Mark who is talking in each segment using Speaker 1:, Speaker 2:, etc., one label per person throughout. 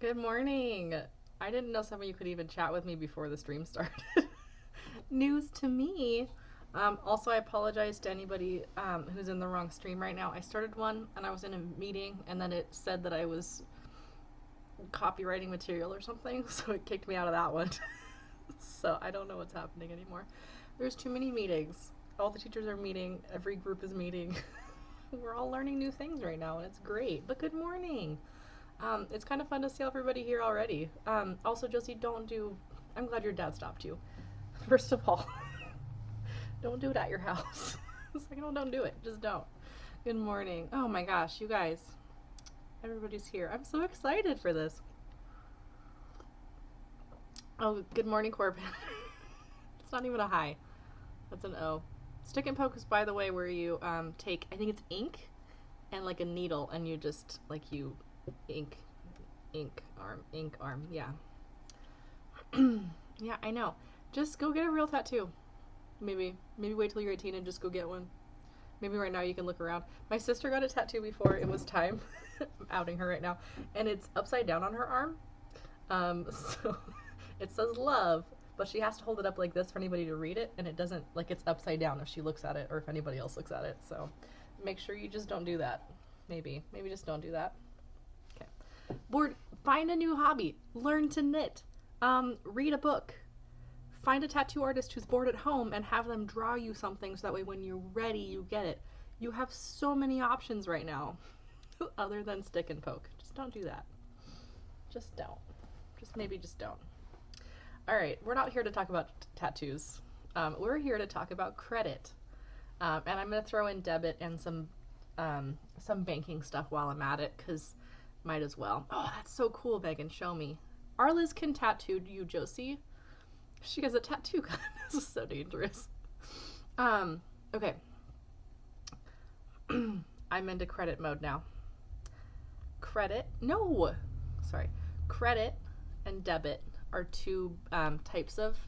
Speaker 1: Good morning. I didn't know some of you could even chat with me before the stream started. News to me. Also, I apologize to anybody who's in the wrong stream right now. I started one and I was in a meeting and then it said that I was copywriting material or something, so it kicked me out of that one. So I don't know what's happening anymore. There's too many meetings. All the teachers are meeting, every group is meeting. We're all learning new things right now and it's great. But good morning. It's kind of fun to see everybody here already. Also, Josie, I'm glad your dad stopped you. First of all, don't do it at your house. Second, don't do it. Just don't. Good morning. Oh my gosh, you guys. Everybody's here. I'm so excited for this. Oh, good morning, Corbin. It's not even a hi. That's an O. Stick and poke is, by the way, where you take, I think it's ink and like a needle, and you just, like, you ink arm, yeah. Yeah, I know. Just go get a real tattoo. Maybe wait till you're 18 and just go get one. Maybe right now you can look around. My sister got a tattoo before it was time. I'm outing her right now. And it's upside down on her arm. So it says love, but she has to hold it up like this for anybody to read it, and it doesn't, like, it's upside down if she looks at it or if anybody else looks at it. So make sure you just don't do that. Maybe just don't do that. Board, find a new hobby, learn to knit, read a book, find a tattoo artist who's bored at home and have them draw you something so that way when you're ready, you get it. You have so many options right now other than stick and poke. Just don't do that. Just don't. Just don't. All right, we're not here to talk about tattoos. We're here to talk about credit. And I'm going to throw in debit and some banking stuff while I'm at it, because might as well. Oh, that's so cool, Megan. Show me. Arliz can tattoo you, Josie. She has a tattoo gun. This is so dangerous. Okay. I'm into credit mode now. Credit and debit are two types of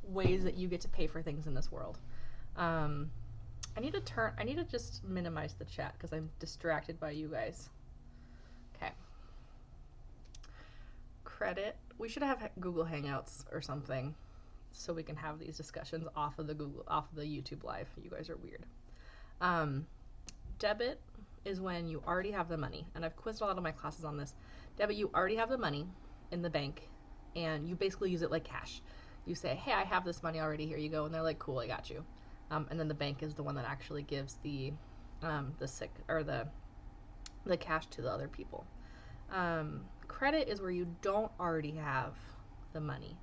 Speaker 1: ways that you get to pay for things in this world. I need to just minimize the chat because I'm distracted by you guys. Okay. Credit. We should have Google Hangouts or something so we can have these discussions off of the YouTube live. You guys are weird. Debit is when you already have the money, and I've quizzed a lot of my classes on this. Debit, you already have the money in the bank, and you basically use it like cash. You say, hey, I have this money already, here you go, and they're like, cool, I got you. And then the bank is the one that actually gives the cash to the other people. Credit is where you don't already have the money.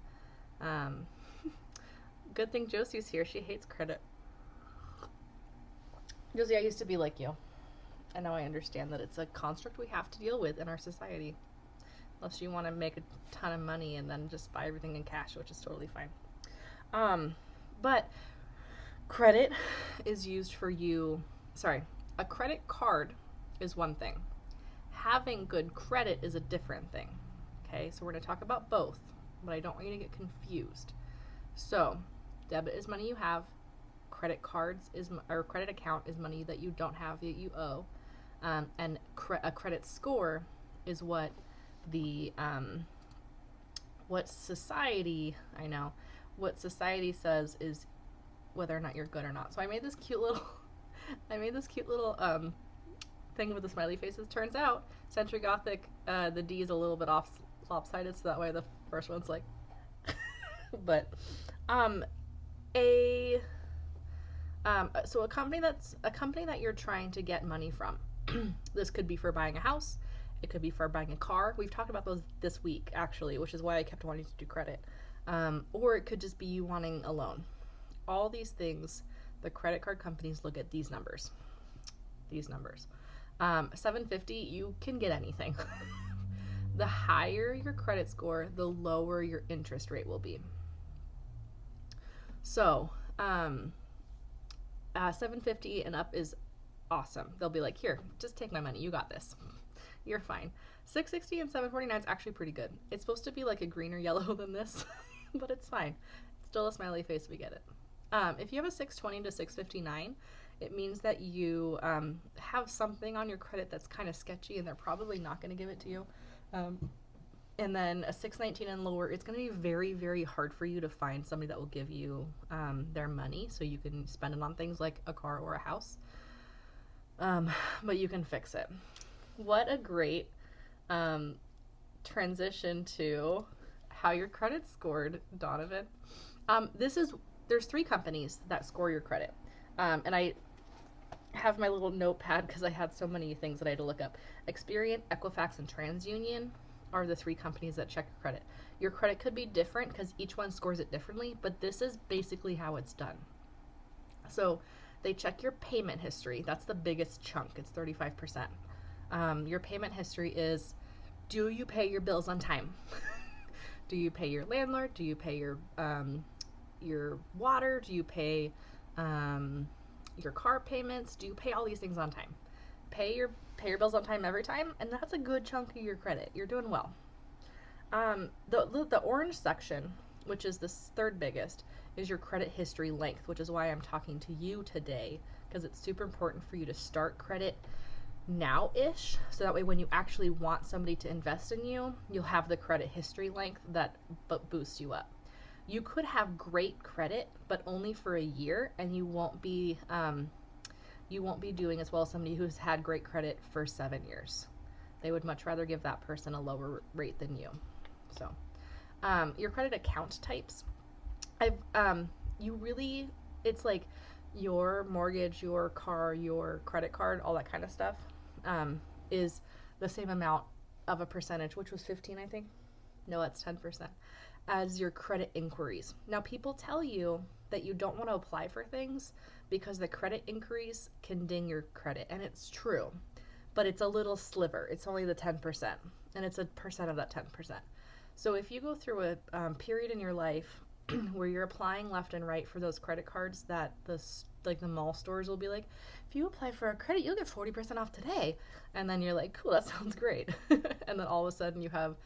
Speaker 1: Good thing Josie's here. She hates credit. Josie, I used to be like you. And now I understand that it's a construct we have to deal with in our society. Unless you want to make a ton of money and then just buy everything in cash, which is totally fine. But credit is used for you. Sorry, a credit card is one thing. Having good credit is a different thing. Okay, so we're going to talk about both, but I don't want you to get confused. So, debit is money you have. Credit cards or credit account is money that you don't have that you owe. And a credit score is what what society says is whether or not you're good or not. So I made this cute little thing with the smiley faces. Turns out Century Gothic, the D is a little bit lopsided, so that way the first one's like but so a company that you're trying to get money from. This could be for buying a house, it could be for buying a car. We've talked about those this week actually, which is why I kept wanting to do credit. Or it could just be you wanting a loan. All these things, the credit card companies look at these numbers. 750, you can get anything. The higher your credit score, the lower your interest rate will be. So 750 and up is awesome. They'll be like, here, just take my money, you got this, you're fine. 660 and 749 is actually pretty good. It's supposed to be like a greener yellow than this, but it's fine. It's still a smiley face, we get it. If you have a 620 to 659, it means that you have something on your credit that's kind of sketchy and they're probably not going to give it to you. And then a 619 and lower, it's going to be very, very hard for you to find somebody that will give you their money so you can spend it on things like a car or a house. But you can fix it. What a great transition to how your credit's scored, Donovan. There's 3 companies that score your credit. And I have my little notepad because I had so many things that I had to look up. Experian, Equifax, and TransUnion are the 3 companies that check your credit. Your credit could be different because each one scores it differently, but this is basically how it's done. So they check your payment history. That's the biggest chunk. It's 35%. Your payment history is, do you pay your bills on time? Do you pay your landlord? Do you pay your water? Do you pay your car payments? Do you pay all these things on time? Pay your bills on time every time, and that's a good chunk of your credit. You're doing well. The orange section, which is the 3rd biggest, is your credit history length, which is why I'm talking to you today, because it's super important for you to start credit now-ish, so that way when you actually want somebody to invest in you, you'll have the credit history length that boosts you up. You could have great credit, but only for a year, and you won't be doing as well as somebody who's had great credit for 7 years. They would much rather give that person a lower rate than you. So, your credit account types, it's like your mortgage, your car, your credit card, all that kind of stuff, is the same amount of a percentage, which was 15, I think. No, that's 10%, as your credit inquiries. Now, people tell you that you don't want to apply for things because the credit inquiries can ding your credit, and it's true, but it's a little sliver. It's only the 10%, and it's a percent of that 10%. So if you go through a period in your life where you're applying left and right for those credit cards that the mall stores will be like, if you apply for a credit, you'll get 40% off today. And then you're like, cool, that sounds great. And then all of a sudden you have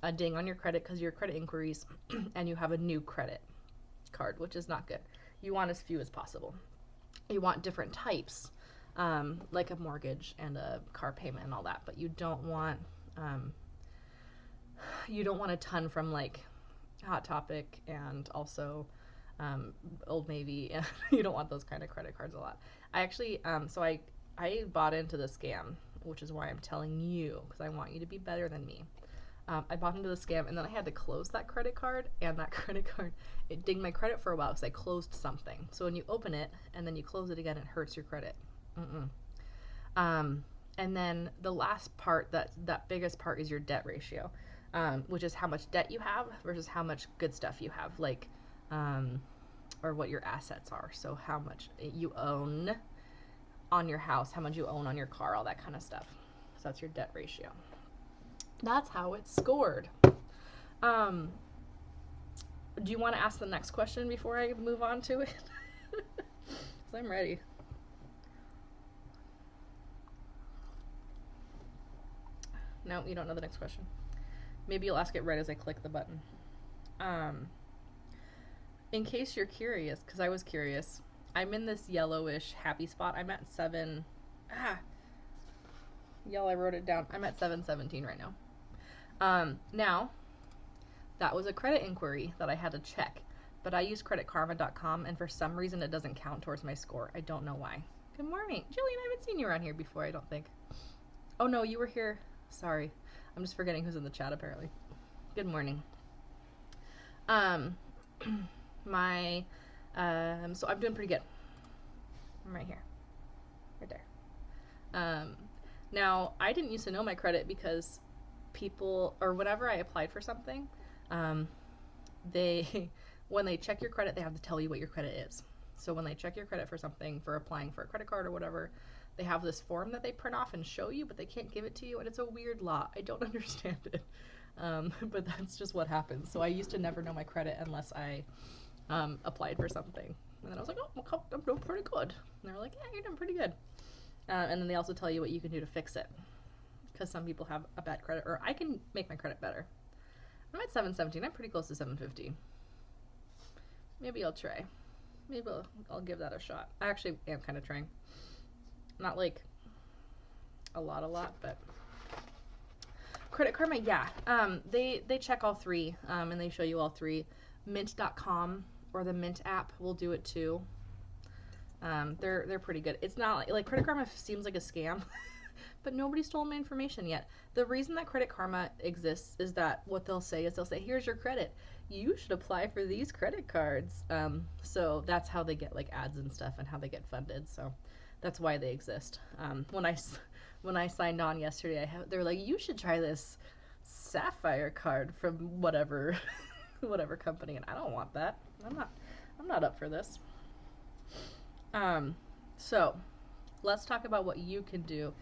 Speaker 1: a ding on your credit because your credit inquiries, and you have a new credit card, which is not good. You want as few as possible. You want different types, like a mortgage and a car payment and all that, but you don't want a ton from like Hot Topic and also Old Navy. You don't want those kind of credit cards a lot. I actually, so I bought into the scam, which is why I'm telling you, because I want you to be better than me. I bought into the scam, and then I had to close that credit card, and that credit card, it dinged my credit for a while because I closed something. So when you open it and then you close it again, it hurts your credit. And then the last part, that biggest part, is your debt ratio, which is how much debt you have versus how much good stuff you have, like, or what your assets are. So how much you own on your house, how much you own on your car, all that kind of stuff. So that's your debt ratio. That's how it's scored. Do you want to ask the next question before I move on to it? Because I'm ready. No, you don't know the next question. Maybe you'll ask it right as I click the button. In case you're curious, because I was curious, I'm in this yellowish happy spot. I'm at 7. Yellow, I wrote it down. I'm at 717 right now. Now, that was a credit inquiry that I had to check, but I use creditkarma.com, and for some reason it doesn't count towards my score. I don't know why. Good morning. Jillian, I haven't seen you around here before, I don't think. Oh no, you were here. Sorry. I'm just forgetting who's in the chat, apparently. Good morning. So I'm doing pretty good. I'm right here. Right there. Now, I didn't used to know my credit because people, or whenever I applied for something, when they check your credit, they have to tell you what your credit is. So when they check your credit for something, for applying for a credit card or whatever, they have this form that they print off and show you, but they can't give it to you, and it's a weird law. I don't understand it, but that's just what happens. So I used to never know my credit unless I applied for something, and then I was like, oh, I'm doing pretty good. And they were like, yeah, you're doing pretty good. And then they also tell you what you can do to fix it, because some people have a bad credit, or I can make my credit better. I'm at 717. I'm pretty close to 750. Maybe I'll try. Maybe I'll give that a shot. I actually am kind of trying. Not like a lot, but Credit Karma, yeah. They check all three, and they show you all three. Mint.com or the Mint app will do it too. They're pretty good. It's not like Credit Karma seems like a scam, but nobody stole my information yet. The reason that Credit Karma exists is that what they'll say is here's your credit. You should apply for these credit cards. So that's how they get like ads and stuff and how they get funded. So that's why they exist. When I signed on yesterday, they were like, you should try this Sapphire card from whatever whatever company, and I don't want that. I'm not up for this. So let's talk about what you can do.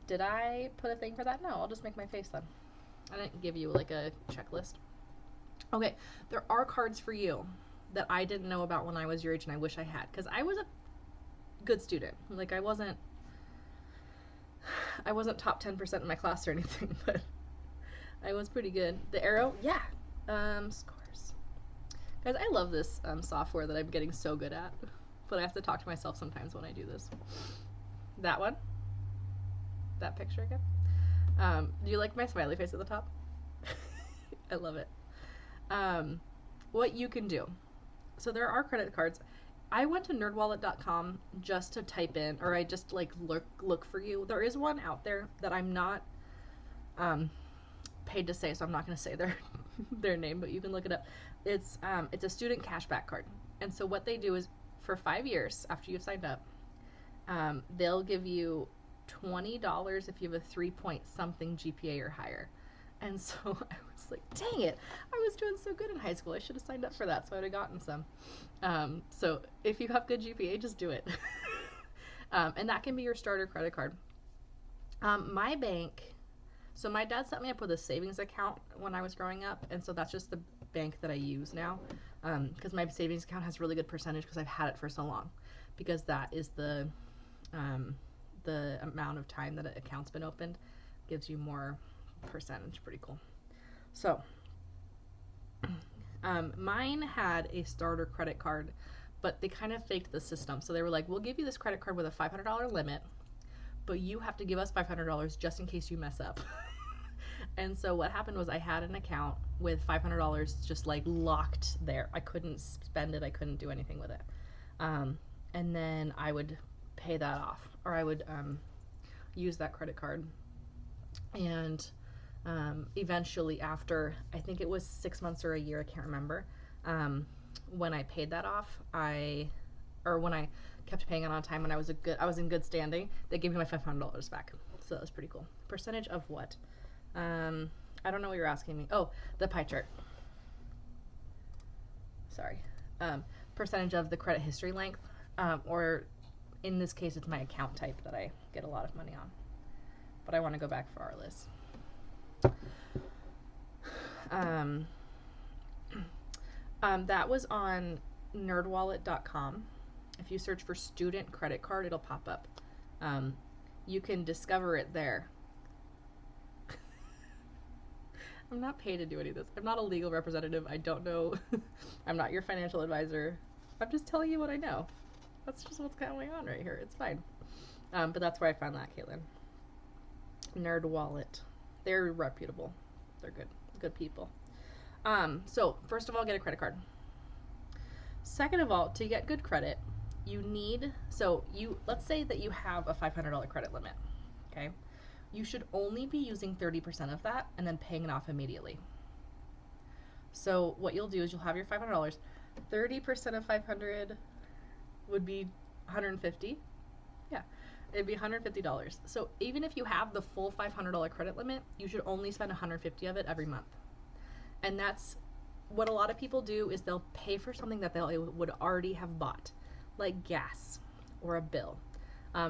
Speaker 1: Did I put a thing for that? No, I'll just make my face then. I didn't give you like a checklist. Okay, there are cards for you that I didn't know about when I was your age, and I wish I had, because I was a good student. Like I wasn't top 10% in my class or anything, but I was pretty good. The arrow, yeah. Scores. Guys, I love this software that I'm getting so good at, but I have to talk to myself sometimes when I do this. That one. That picture again. Do you like my smiley face at the top? I love it. What you can do. So there are credit cards. I went to nerdwallet.com just to type in, or I just like look for you. There is one out there that I'm not paid to say, so I'm not going to say their name, but you can look it up. It's a student cashback card, and so what they do is for 5 years after you've signed up, they'll give you $20 if you have a 3-point-something GPA or higher. And so I was like, dang it, I was doing so good in high school. I should have signed up for that, so I would have gotten some. So if you have good GPA, just do it. And that can be your starter credit card. My bank, so my dad set me up with a savings account when I was growing up, and so that's just the bank that I use now, because my savings account has really good percentage because I've had it for so long, because that is the amount of time that an account's been opened gives you more percentage. Pretty cool. So mine had a starter credit card, but they kind of faked the system. So they were like, we'll give you this credit card with a $500 limit, but you have to give us $500 just in case you mess up. And so what happened was I had an account with $500 just like locked there. I couldn't spend it. I couldn't do anything with it. And then I would pay that off, or I would use that credit card. And eventually after, I think it was 6 months or a year, I can't remember, when I paid that off, when I kept paying it on time, when I was in good standing, they gave me my $500 back. So that was pretty cool. Percentage of what? I don't know what you're asking me. Oh, the pie chart. Sorry. Percentage of the credit history length, or in this case, it's my account type that I get a lot of money on. But I want to go back for our list. That was on nerdwallet.com. If you search for student credit card, it'll pop up. You can discover it there. I'm not paid to do any of this. I'm not a legal representative. I don't know. I'm not your financial advisor. I'm just telling you what I know. That's just what's going on right here. It's fine. But that's where I found that, Caitlin. NerdWallet. They're reputable. They're good people. So first of all, get a credit card. Second of all, to get good credit, let's say that you have a $500 credit limit, okay? You should only be using 30% of that and then paying it off immediately. So what you'll do is you'll have your $500. 30% of 500 would be $150. Yeah, it'd be $150. So even if you have the full $500 credit limit, you should only spend $150 of it every month. And that's what a lot of people do, is they'll pay for something that they would already have bought, like gas or a bill.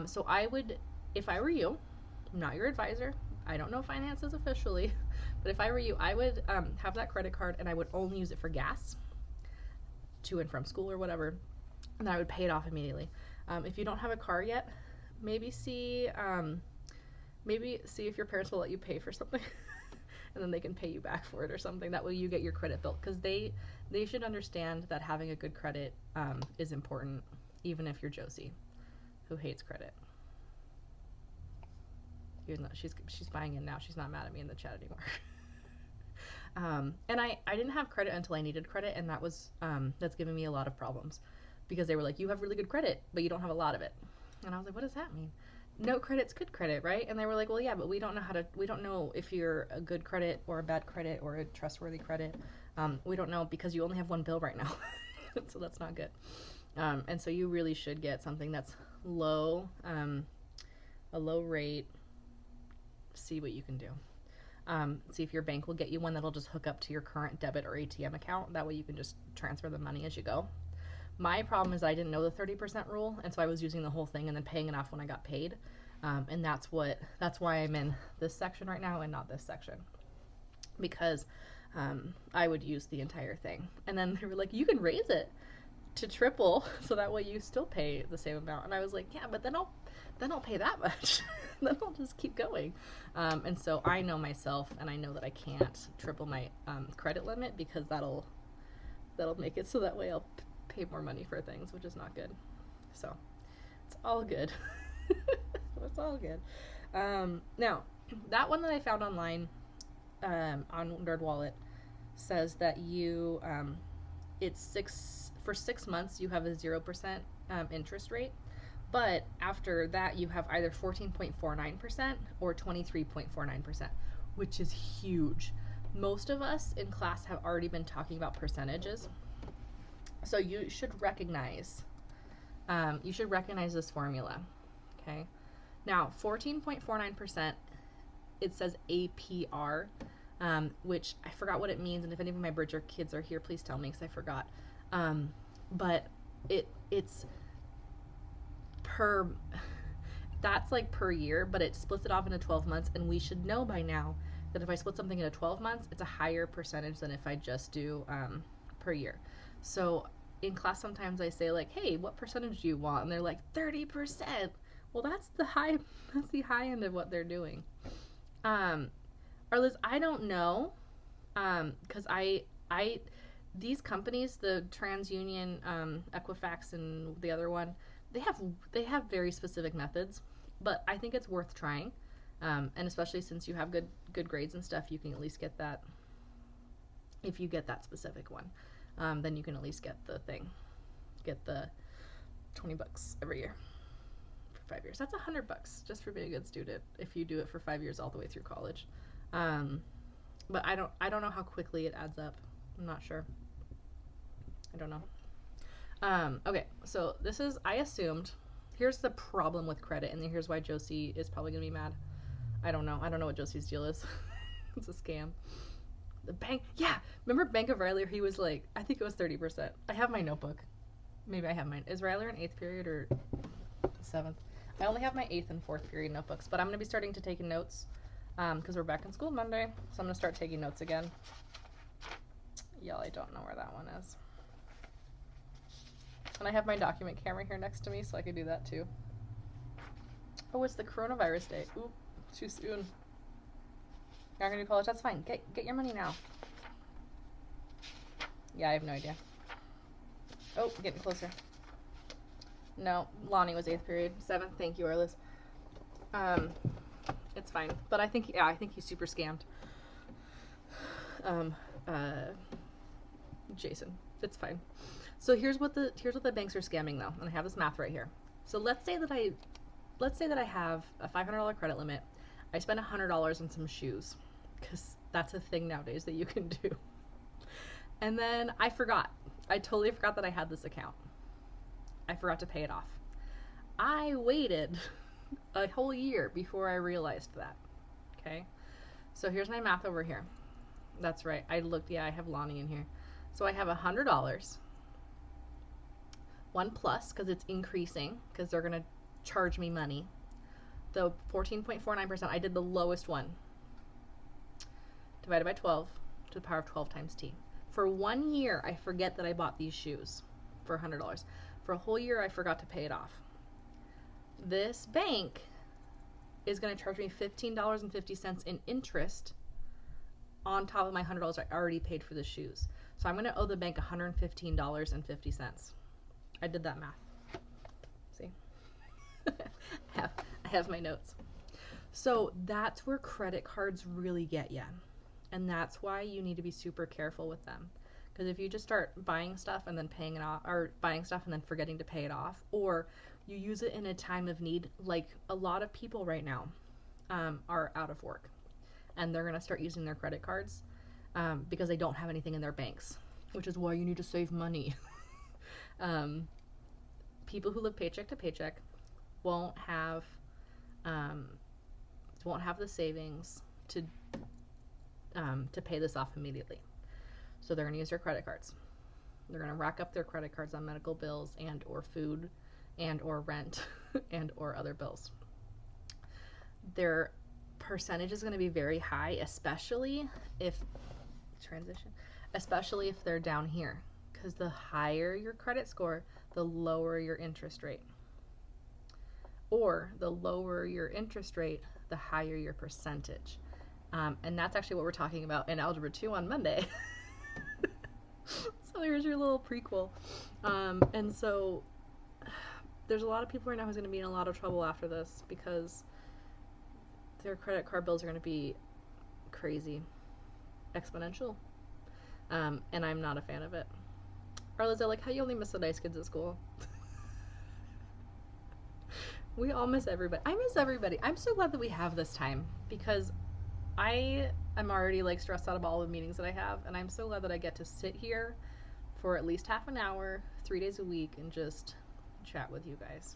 Speaker 1: So I would, if I were you, I'm not your advisor, I don't know finances officially, but if I were you, I would have that credit card and I would only use it for gas to and from school or whatever, and then I would pay it off immediately. If you don't have a car yet, maybe see if your parents will let you pay for something and then they can pay you back for it or something. That way you get your credit built, because they should understand that having a good credit is important, even if you're Josie, who hates credit. even though she's buying in now. She's not mad at me in the chat anymore. And I didn't have credit until I needed credit, and that's giving me a lot of problems because they were like, you have really good credit, but you don't have a lot of it. And I was like, what does that mean? No credit's good credit, right? And they were like, well, yeah, but we don't know if you're a good credit or a bad credit or a trustworthy credit. We don't know because you only have one bill right now. So that's not good. And so you really should get something that's low, a low rate. See what you can do. See if your bank will get you one that'll just hook up to your current debit or ATM account. That way you can just transfer the money as you go. My problem is I didn't know the 30% rule, and so I was using the whole thing and then paying it off when I got paid. And that's why I'm in this section right now and not this section. Because I would use the entire thing. And then they were like, you can raise it to triple, so that way you still pay the same amount. And I was like, yeah, but then I'll pay that much. Then I'll just keep going. And so I know myself, and I know that I can't triple my credit limit because that'll make it so that way I'll pay more money for things, which is not good. So it's all good. It's all good. Now, that one that I found online on NerdWallet says that you for 6 months you have a 0% interest rate, but after that you have either 14.49% or 23.49%, which is huge. Most of us in class have already been talking about percentages, so you should recognize this formula. Okay, now 14.49%, it says APR, which I forgot what it means, and if any of my Bridger kids are here, please tell me because I forgot. But it's per, that's like per year, but it splits it off into 12 months, and we should know by now that if I split something into 12 months, it's a higher percentage than if I just do per year. So in class sometimes I say like, hey, what percentage do you want? And they're like 30%. Well, that's the high end of what they're doing. Or Liz, I don't know, because these companies, the TransUnion, Equifax, and the other one, they have very specific methods, but I think it's worth trying, and especially since you have good grades and stuff, you can at least get that. If you get that specific one, then you can at least get the $20 every year for 5 years. That's $100 just for being a good student if you do it for 5 years all the way through college. But I don't know how quickly it adds up. I'm not sure. I don't know. Okay, so this is, I assumed, here's the problem with credit, and here's why Josie is probably gonna be mad. I don't know what Josie's deal is. It's a scam. The bank, yeah, remember Bank of Riley, he was like, I think it was 30%. I have my notebook. Maybe I have mine. Is Riley in 8th period or 7th? I only have my 8th and 4th period notebooks, but I'm gonna be starting to take notes because we're back in school Monday, so I'm gonna start taking notes again. Yeah, I don't know where that one is. And I have my document camera here next to me, so I could do that too. Oh, it's the coronavirus day. Oop, too soon. You're not gonna do college? That's fine. Get your money now. Yeah, I have no idea. Oh, getting closer. No, Lonnie was 8th period. 7th, thank you, Arliss. It's fine. But I think he's super scammed. Jason, it's fine. So here's what the banks are scamming though, and I have this math right here. So let's say that I have a $500 credit limit. I spend $100 on some shoes, because that's a thing nowadays that you can do. And then I totally forgot that I had this account. I forgot to pay it off. I waited a whole year before I realized that. Okay? So here's my math over here. That's right. I have Lonnie in here. So I have $100. One plus, because it's increasing, because they're going to charge me money. The 14.49%, I did the lowest one. Divided by 12 to the power of 12 times t. For 1 year, I forget that I bought these shoes for $100. For a whole year, I forgot to pay it off. This bank is going to charge me $15.50 in interest on top of my $100 I already paid for the shoes. So I'm going to owe the bank $115.50. I did that math. See? I have my notes. So that's where credit cards really get you. And that's why you need to be super careful with them. Because if you just start buying stuff and then paying it off, or buying stuff and then forgetting to pay it off, or you use it in a time of need, like a lot of people right now are out of work and they're going to start using their credit cards because they don't have anything in their banks, which is why you need to save money. People who live paycheck to paycheck won't have the savings to pay this off immediately. So they're going to use their credit cards. They're going to rack up their credit cards on medical bills and or food and or rent and or other bills. Their percentage is going to be very high, especially if they're down here, because the higher your credit score, the lower your interest rate. Or the lower your interest rate, the higher your percentage. And that's actually what we're talking about in Algebra 2 on Monday. So there's your little prequel. And so there's a lot of people right now who's going to be in a lot of trouble after this because their credit card bills are going to be crazy, exponential. And I'm not a fan of it. Arla's like, how you only miss the nice kids at school? We all miss everybody. I miss everybody. I'm so glad that we have this time because I am already like stressed out about all the meetings that I have, and I'm so glad that I get to sit here for at least half an hour, 3 days a week, and just chat with you guys.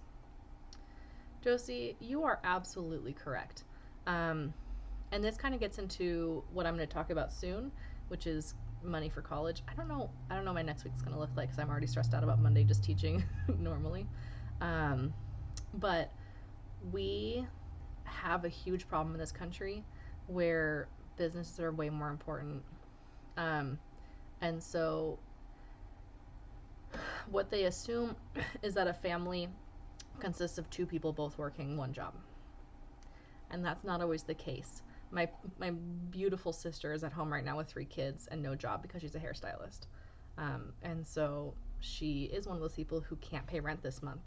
Speaker 1: Josie, you are absolutely correct. And this kind of gets into what I'm going to talk about soon, which is money for college. I don't know what my next week's going to look like because I'm already stressed out about Monday just teaching normally. But we have a huge problem in this country where businesses are way more important. And so what they assume is that a family consists of two people both working one job. And that's not always the case. My beautiful sister is at home right now with 3 kids and no job because she's a hairstylist. And so she is one of those people who can't pay rent this month.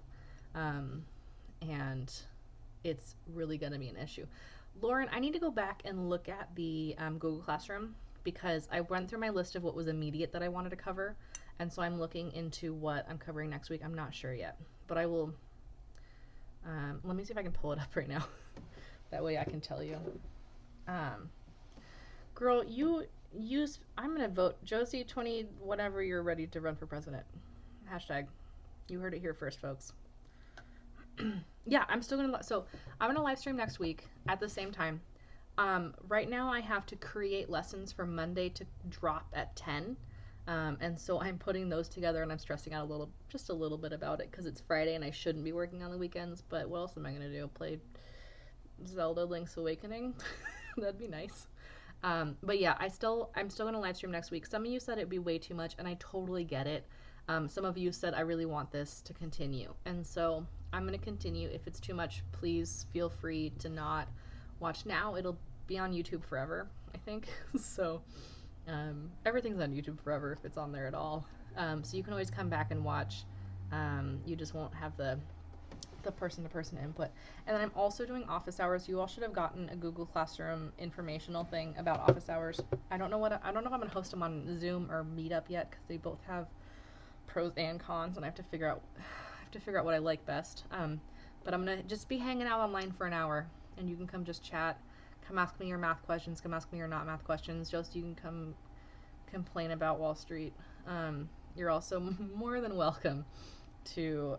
Speaker 1: And it's really going to be an issue. Lauren, I need to go back and look at the Google Classroom because I went through my list of what was immediate that I wanted to cover. And so I'm looking into what I'm covering next week. I'm not sure yet, but I will. Let me see if I can pull it up right now. That way I can tell you. Girl, I'm going to vote Josie 20, whatever you're ready to run for president. Hashtag. You heard it here first, folks. Yeah, I'm still going to, so I'm going to live stream next week at the same time. Right now I have to create lessons for Monday to drop at 10. And so I'm putting those together and I'm stressing out just a little bit about it because it's Friday and I shouldn't be working on the weekends, but what else am I going to do? Play Zelda Link's Awakening? That'd be nice. But yeah, I'm still going to live stream next week. Some of you said it'd be way too much and I totally get it. Some of you said I really want this to continue. And so I'm going to continue. If it's too much, please feel free to not watch now. It'll be on YouTube forever, I think. So everything's on YouTube forever if it's on there at all. So you can always come back and watch. You just won't have the person-to-person input. And then I'm also doing office hours. You all should have gotten a Google Classroom informational thing about office hours. I don't know if I'm going to host them on Zoom or Meetup yet because they both have pros and cons, and I have to figure out what I like best. But I'm gonna just be hanging out online for an hour, and you can come just chat, come ask me your math questions, come ask me your not math questions. Just you can come complain about Wall Street. You're also more than welcome to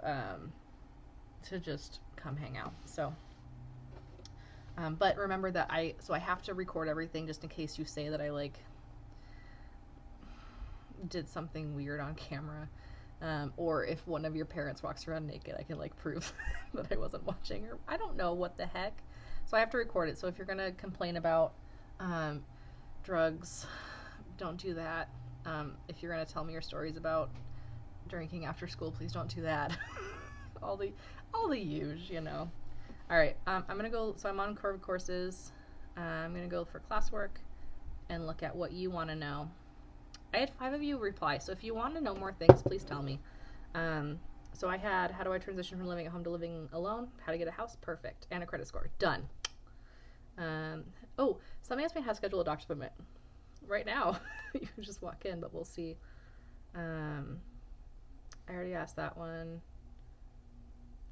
Speaker 1: just come hang out. So, but remember that I have to record everything just in case you say that I like did something weird on camera. Or if one of your parents walks around naked, I can like prove that I wasn't watching, or I don't know what the heck. So I have to record it. So if you're going to complain about drugs, don't do that. If you're going to tell me your stories about drinking after school, please don't do that. all the huge, you know. All right. I'm going to go. So I'm on Corvid courses. I'm going to go for classwork and look at what you want to know. I had 5 of you reply, so if you want to know more things, please tell me. So I had, how do I transition from living at home to living alone? How to get a house? Perfect. And a credit score. Done. Oh, somebody asked me how to schedule a doctor's appointment. Right now, you can just walk in, but we'll see. I already asked that one.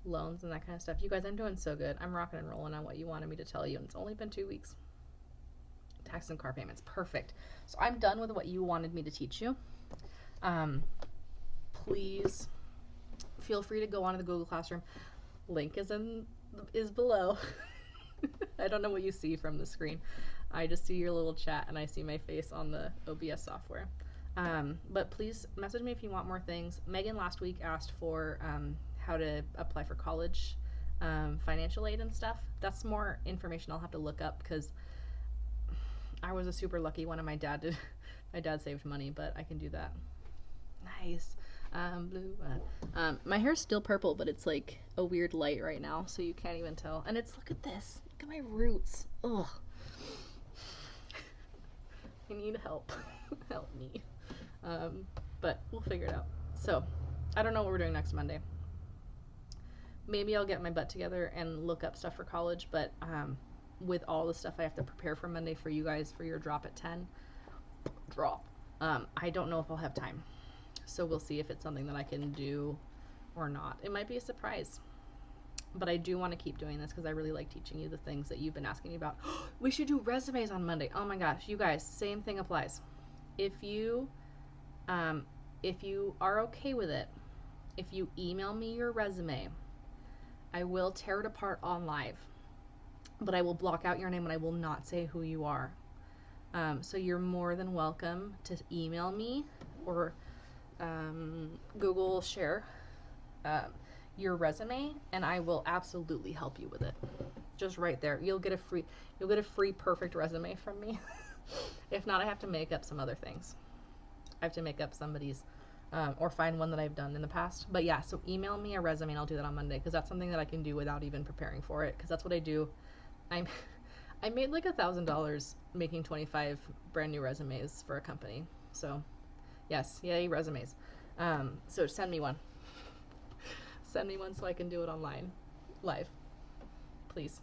Speaker 1: Loans and that kind of stuff. You guys, I'm doing so good. I'm rocking and rolling on what you wanted me to tell you, and it's only been 2 weeks. Tax and car payments. Perfect. So I'm done with what you wanted me to teach you. Please feel free to go onto the Google Classroom. Link is below. I don't know what you see from the screen. I just see your little chat and I see my face on the OBS software. But please message me if you want more things. Megan last week asked for how to apply for college financial aid and stuff. That's more information I'll have to look up because I was a super lucky one and my dad did. My dad saved money, but I can do that. Nice. Blue. My hair's still purple, but it's like a weird light right now, so you can't even tell. And it's, look at this. Look at my roots. Ugh. I need help. Help me. But we'll figure it out. So, I don't know what we're doing next Monday. Maybe I'll get my butt together and look up stuff for college, but with all the stuff I have to prepare for Monday for you guys for your drop at 10, I don't know if I'll have time. So we'll see if it's something that I can do or not. It might be a surprise. But I do want to keep doing this because I really like teaching you the things that you've been asking me about. We should do resumes on Monday. Oh my gosh, you guys, same thing applies. If you are okay with it, if you email me your resume, I will tear it apart on live. But I will block out your name and I will not say who you are. So you're more than welcome to email me or Google share your resume, and I will absolutely help you with it. Just right there, you'll get a free perfect resume from me. If not, I have to make up some other things. I have to make up somebody's or find one that I've done in the past. But yeah, so email me a resume and I'll do that on Monday because that's something that I can do without even preparing for it because that's what I do. I made like $1,000 making 25 brand new resumes for a company. So yes, yay, resumes. So send me one. Send me one so I can do it online, live, please.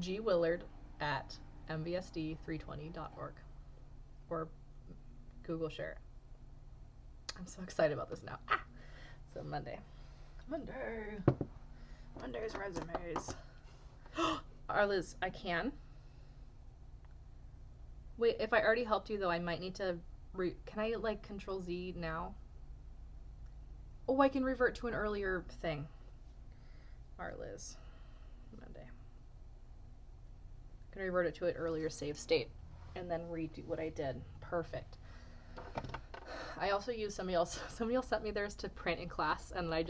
Speaker 1: gwillard@mvsd320.org or Google share it. I'm so excited about this now. So Monday's resumes. Liz, I can. Wait, if I already helped you though, I might need to can I like Control Z now? Oh, I can revert to an earlier thing. Liz, Monday. I can revert it to an earlier save state and then redo what I did. Perfect. I also used somebody else sent me theirs to print in class and I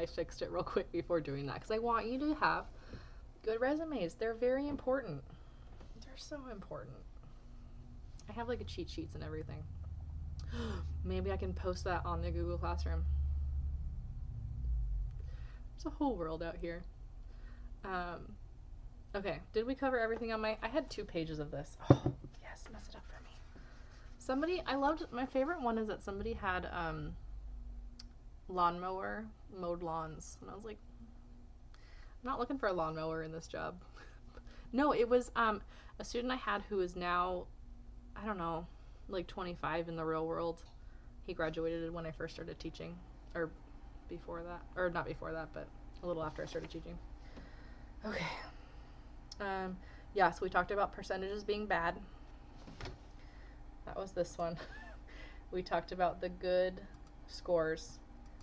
Speaker 1: fixed it real quick before doing that because I want you to have good resumes. They're very important. They're so important. I have like a cheat sheets and everything. Maybe I can post that on the Google Classroom. There's a whole world out here. Okay, did we cover everything on I had 2 pages of this. Oh, yes, mess it up for me. My favorite one is that somebody had lawnmower, mowed lawns. And I was like, I'm not looking for a lawnmower in this job. No, it was a student I had who is now, I don't know, like 25 in the real world. He graduated when I first started teaching, or before that, or not before that, but a little after I started teaching. Okay. Yeah, so we talked about percentages being bad. That was this one. We talked about the good scores.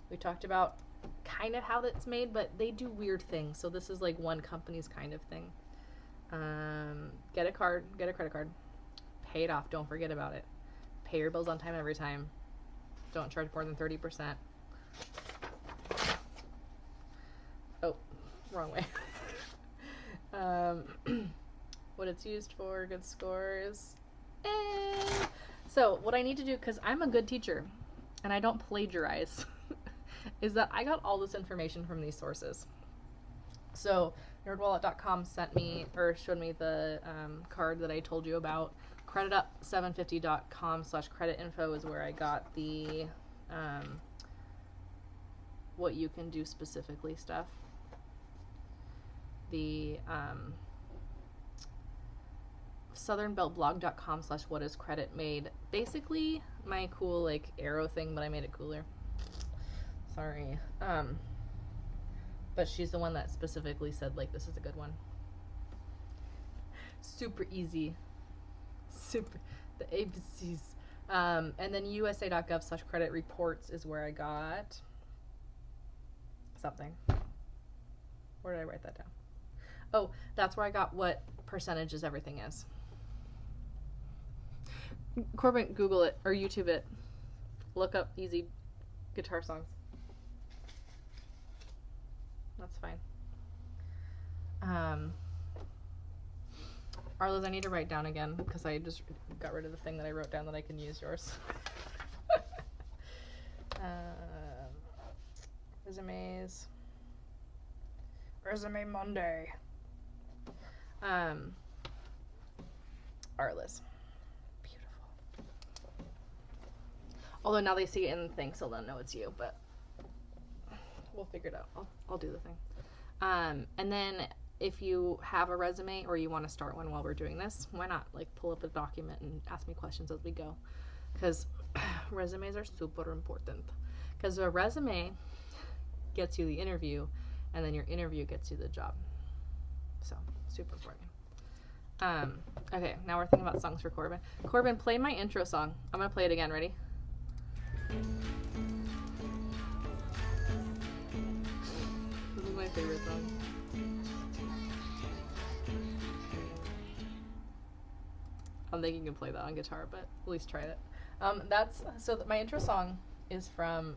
Speaker 1: We talked about kind of how that's made, but they do weird things. So this is like one company's kind of thing. Get a credit card. Pay it off. Don't forget about it. Pay your bills on time every time. Don't charge more than 30%. Oh, wrong way. What it's used for, good scores. So what I need to do, because I'm a good teacher and I don't plagiarize, is that I got all this information from these sources. So nerdwallet.com showed me the card that I told you about. Creditup750.com/creditinfo is where I got the what you can do specifically stuff. The southernbeltblog.com/whatiscredit made basically my cool like arrow thing, but I made it cooler. Sorry. But she's the one that specifically said like this is a good one. Super easy. Super. The ABCs. And then USA.gov/credit reports is where I got something. Where did I write that down? Oh, that's where I got what percentages everything is. Corbin, Google it or YouTube it. Look up easy guitar songs. That's fine. Arliz, I need to write down again because I just got rid of the thing that I wrote down that I can use yours. Resumes. Resume Monday. Arliz. Beautiful. Although now they see it in the thing, so they'll know it's you, but we'll figure it out. I'll do the thing. And then if you have a resume or you want to start one while we're doing this, why not like pull up a document and ask me questions as we go? Because resumes are super important. Because a resume gets you the interview, and then your interview gets you the job. So, super important. Okay, now we're thinking about songs for Corbin. Corbin, play my intro song. I'm going to play it again. Ready? This is my favorite song. I don't think you can play that on guitar, but at least try it. My intro song is from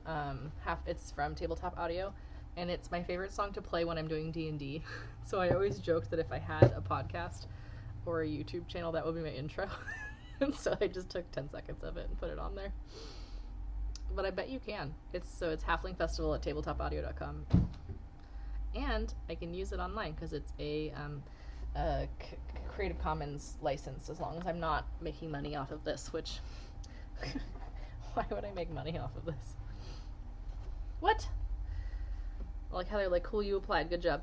Speaker 1: it's from Tabletop Audio, and it's my favorite song to play when I'm doing D&D. So I always joked that if I had a podcast or a YouTube channel, that would be my intro. And so I just took 10 seconds of it and put it on there. But I bet you can. It's Halfling Festival at tabletopaudio.com. And I can use it online because it's a Creative Commons license, as long as I'm not making money off of this, which why would I make money off of this? What? I like how they're like, cool, you applied, good job.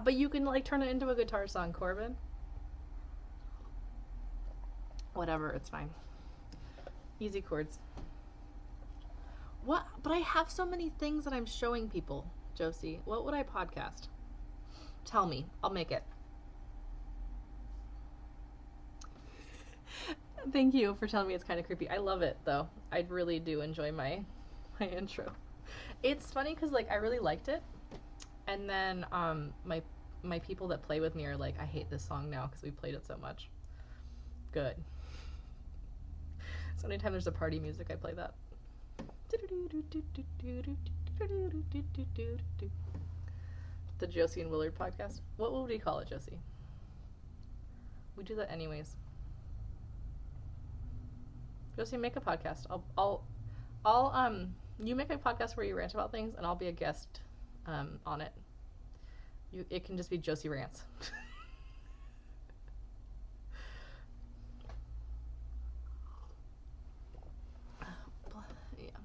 Speaker 1: But you can like turn it into a guitar song, Corbin. Whatever, it's fine. Easy chords. What? But I have so many things that I'm showing people, Josie. What would I podcast? Tell me. I'll make it. Thank you for telling me it's kind of creepy. I love it, though. I really do enjoy my intro. It's funny because, like, I really liked it. And then my people that play with me are like, I hate this song now because we played it so much. Good. So anytime there's a party music, I play that. The Josie and Willard podcast. What would we call it, Josie? We do that anyways. Josie, make a podcast. I'll you make a podcast where you rant about things, and I'll be a guest on it. It can just be Josie Rants. Yeah.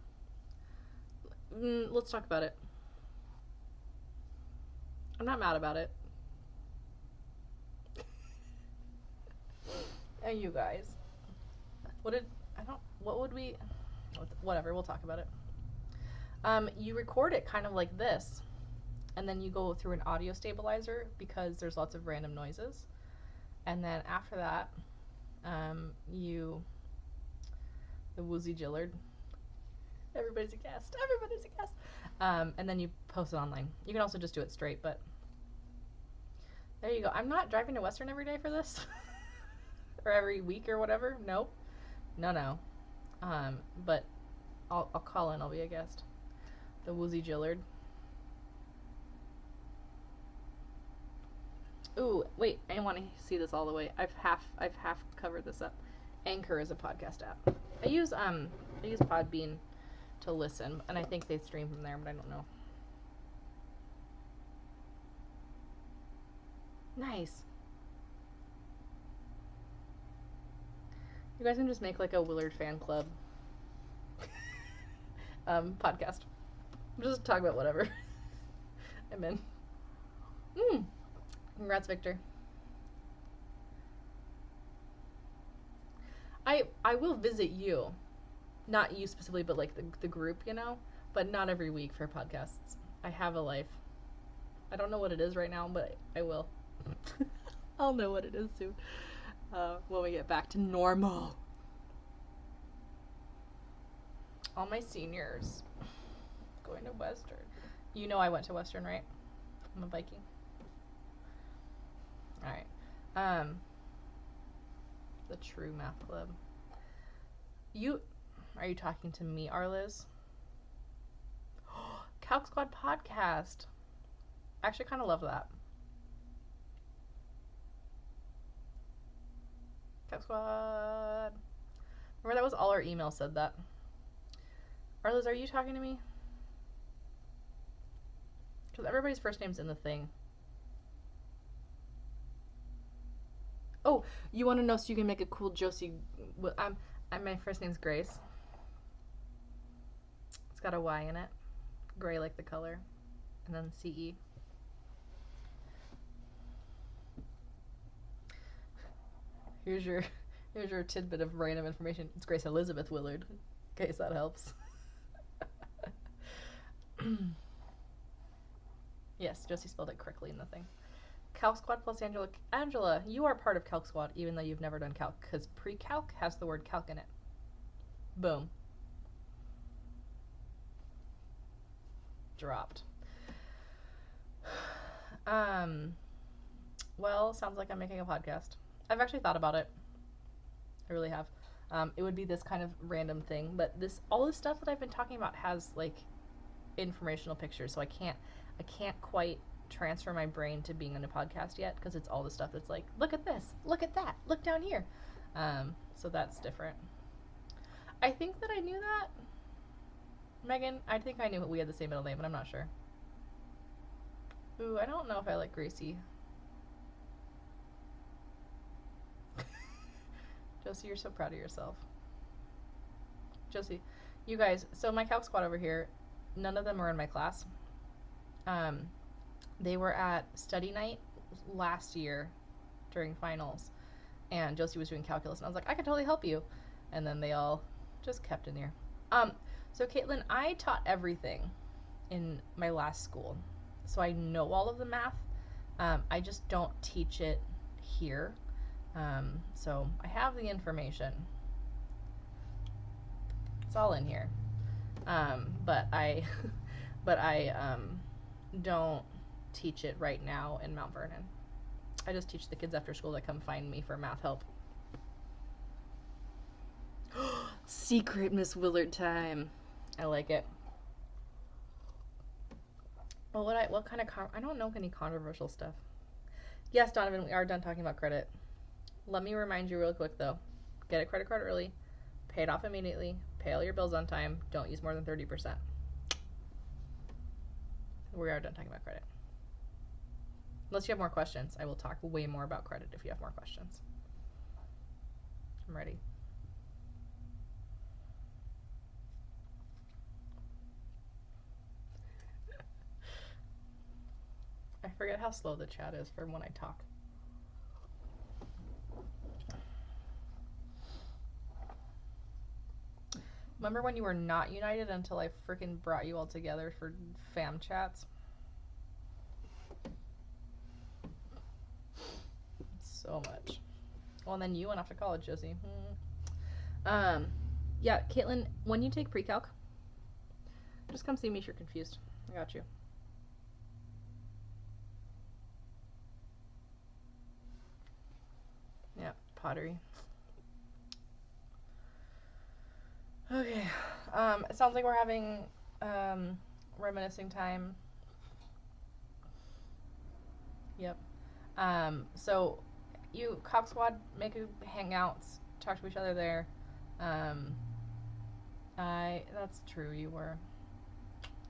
Speaker 1: Let's talk about it. I'm not mad about it. And you guys. Whatever, we'll talk about it. You record it kind of like this, and then you go through an audio stabilizer because there's lots of random noises. And then after that, the woozy Gillard. Everybody's a guest. And then you post it online. You can also just do it straight, but there you go. I'm not driving to Western every day for this. Or every week or whatever. Nope. No. But I'll call in. I'll be a guest. The woozy Gillard. Ooh, wait. I want to see this all the way. I've half covered this up. Anchor is a podcast app. I use Podbean to listen, and I think they stream from there, but I don't know. Nice. You guys can just make like a Willard fan club podcast. Just talk about whatever. I'm in. Congrats, Victor. I will visit you. Not you specifically, but like the group, you know? But not every week for podcasts. I have a life. I don't know what it is right now, but I will. I'll know what it is soon. When we get back to normal. All my seniors going to Western. You know I went to Western, right? I'm a Viking. Alright. The True Math Club. Are you talking to me, Arliz? Calc Squad podcast. I actually kind of love that. Calc Squad. Remember that was all our email said that. Arliz, are you talking to me? Because everybody's first name's in the thing. Oh, you want to know so you can make a cool Josie? My first name's Grace. It's got a Y in it. Gray like the color. And then CE. Here's your tidbit of random information. It's Grace Elizabeth Willard. In case that helps. Yes, Josie spelled it correctly in the thing. Calc Squad plus Angela. Angela, you are part of Calc Squad even though you've never done calc, because pre-calc has the word calc in it. Boom. Dropped. Well, sounds like I'm making a podcast. I've actually thought about it. I really have. It would be this kind of random thing, but all this stuff that I've been talking about has like informational pictures, so I can't quite transfer my brain to being in a podcast yet because it's all the stuff that's like, look at this, look at that, look down here. So that's different. I think that I knew that. Megan, I think I knew we had the same middle name, but I'm not sure. Ooh, I don't know if I like Gracie. Josie, you're so proud of yourself. Josie, you guys, so my Calc Squad over here, none of them are in my class. They were at study night last year during finals, and Josie was doing calculus, and I was like, I can totally help you. And then they all just kept in there. So Caitlin, I taught everything in my last school, so I know all of the math. I just don't teach it here. So I have the information. It's all in here. But I don't teach it right now in Mount Vernon. I just teach the kids after school that come find me for math help. Secret Miss Willard time. I like it. Well, what kind of I don't know any controversial stuff. Yes, Donovan, we are done talking about credit. Let me remind you real quick though. Get a credit card early, pay it off immediately, pay all your bills on time, don't use more than 30%. We are done talking about credit. Unless you have more questions, I will talk way more about credit if you have more questions. I'm ready. I forget how slow the chat is for when I talk. Remember when you were not united until I freaking brought you all together for fam chats? So much. Well, and then you went off to college, Josie. Yeah, Caitlin, when you take pre-calc, just come see me if you're confused. I got you. Yeah, pottery. Okay. It sounds like we're having reminiscing time. Yep. So you Calc Squad, make a hangouts, talk to each other there. That's true, you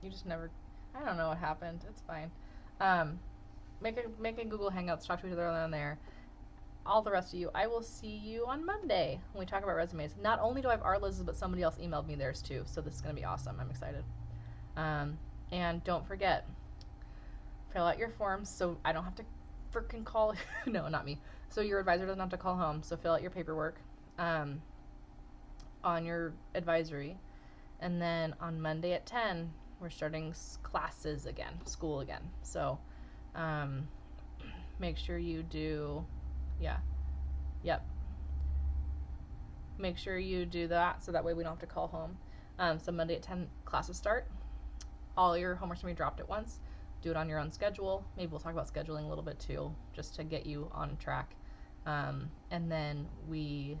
Speaker 1: just never, I don't know what happened. It's fine. Make a Google Hangouts, talk to each other on there. All the rest of you, I will see you on Monday when we talk about resumes. Not only do I have our Liz's, but somebody else emailed me theirs too, so this is going to be awesome. I'm excited. And don't forget, fill out your forms so I don't have to freaking call. No, not me. So your advisor doesn't have to call home, so fill out your paperwork. on your advisory. And then on Monday at 10, we're starting classes again, school again. So make sure you do, make sure you do that so that way we don't have to call home. So Monday at 10, classes start. All your homework's going to be dropped at once. Do it on your own schedule. Maybe we'll talk about scheduling a little bit too, just to get you on track. And then we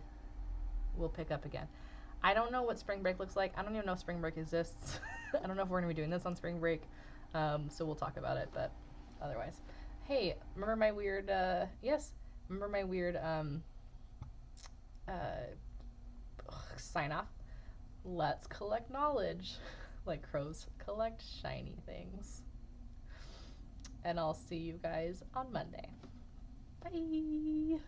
Speaker 1: will pick up again. I don't know what spring break looks like. I don't even know if spring break exists. I don't know if we're going to be doing this on spring break. So we'll talk about it, but otherwise. Hey, remember my weird, sign off? Let's collect knowledge. Like crows collect shiny things. And I'll see you guys on Monday. Bye.